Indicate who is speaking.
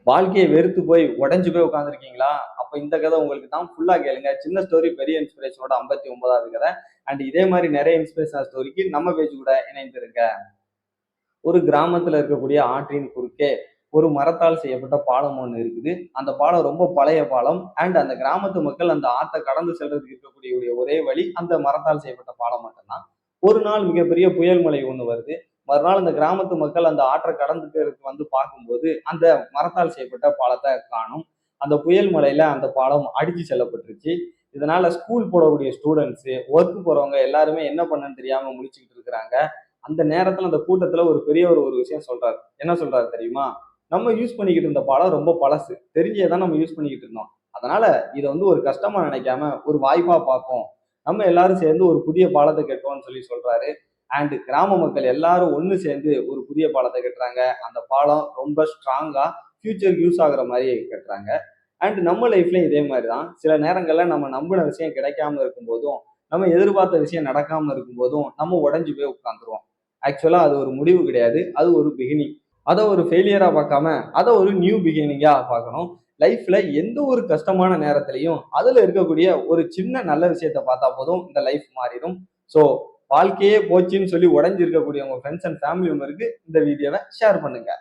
Speaker 1: வாழ்க்கையை வெறுத்து போய் உடஞ்சு போய் உட்காந்துருக்கீங்களா? அப்ப இந்த கதை உங்களுக்கு தான். ஃபுல்லா கேளுங்க. சின்ன ஸ்டோரி பெரிய இன்ஸ்பிரேஷனோட 59வது கதை. அண்ட் இதே மாதிரி நிறைய இன்ஸ்பிரேஷனல் ஸ்டோரிக்கு நம்ம பேஜ் கூட இணைந்திருங்க. ஒரு கிராமத்துல இருக்கக்கூடிய ஆற்றின் குறுக்கே ஒரு மரத்தால் செய்யப்பட்ட பாலம் ஒண்ணு இருக்குது. அந்த பாலம் ரொம்ப பழைய பாலம். அண்ட் அந்த கிராமத்து மக்கள் அந்த ஆற்றை கடந்து செல்றதுக்கு இருக்கக்கூடிய ஒரே வழி அந்த மரத்தால் செய்யப்பட்ட பாலம் மட்டும்தான். ஒரு நாள் மிகப்பெரிய புயல் மழை ஒண்ணு வருது. மறுநாள் அந்த கிராமத்து மக்கள் அந்த ஆற்றை கடந்துக்கிறதுக்கு வந்து பார்க்கும்போது அந்த மரத்தால் செய்யப்பட்ட பாலத்தை காணும். அந்த புயல் மழையில அந்த பாலம் அடிச்சு செல்லப்பட்டுருச்சு. இதனால ஸ்கூல் போடக்கூடிய ஸ்டூடெண்ட்ஸ், ஒர்க் போறவங்க எல்லாருமே என்ன பண்ணன்னு தெரியாம முழிச்சுக்கிட்டு இருக்கிறாங்க. அந்த நேரத்துல அந்த கூட்டத்துல ஒரு பெரியவர் ஒரு விஷயம் சொல்றாரு. என்ன சொல்றாரு தெரியுமா? நம்ம யூஸ் பண்ணிக்கிட்டு இருந்த பாலம் ரொம்ப பழசு. தெரிஞ்சே தான் நம்ம யூஸ் பண்ணிக்கிட்டு இருந்தோம். அதனால இதை வந்து ஒரு கஷ்டமா நினைக்காம ஒரு வாய்ப்பா பார்ப்போம். நம்ம எல்லாரும் சேர்ந்து ஒரு புதிய பாலத்தை கட்டுவோம்னு சொல்லி சொல்றாரு. அண்ட் கிராம மக்கள் எல்லாரும் ஒண்ணு சேர்ந்து ஒரு புதிய பாலத்தை கட்டுறாங்க. அந்த பாலம் ரொம்ப ஸ்ட்ராங்கா ஃபியூச்சருக்கு யூஸ் ஆகுற மாதிரி கட்டுறாங்க. அண்ட் நம்ம லைஃப்லயும் இதே மாதிரி தான். சில நேரங்கள்ல நம்ம நம்பின விஷயம் கிடைக்காம இருக்கும்போதும், நம்ம எதிர்பார்த்த விஷயம் நடக்காம இருக்கும்போதும் நம்ம உடஞ்சு போய் உட்காந்துருவோம். ஆக்சுவலா அது ஒரு முடிவு கிடையாது. அது ஒரு பிகினிங். அதை ஒரு ஃபெயிலியரா பார்க்காம அதை ஒரு நியூ பிகினிங்கா பார்க்கணும். லைஃப்ல எந்த ஒரு கஷ்டமான நேரத்திலையும் அதுல இருக்கக்கூடிய ஒரு சின்ன நல்ல விஷயத்த பார்த்தா போதும் இந்த லைஃப் மாறிடும். ஸோ வாழ்க்கையே போச்சுன்னு சொல்லி உடஞ்சி இருக்கக்கூடிய உங்க ஃப்ரெண்ட்ஸ் அண்ட் ஃபேமிலி மெம்பருக்கு இந்த வீடியோவை ஷேர் பண்ணுங்க.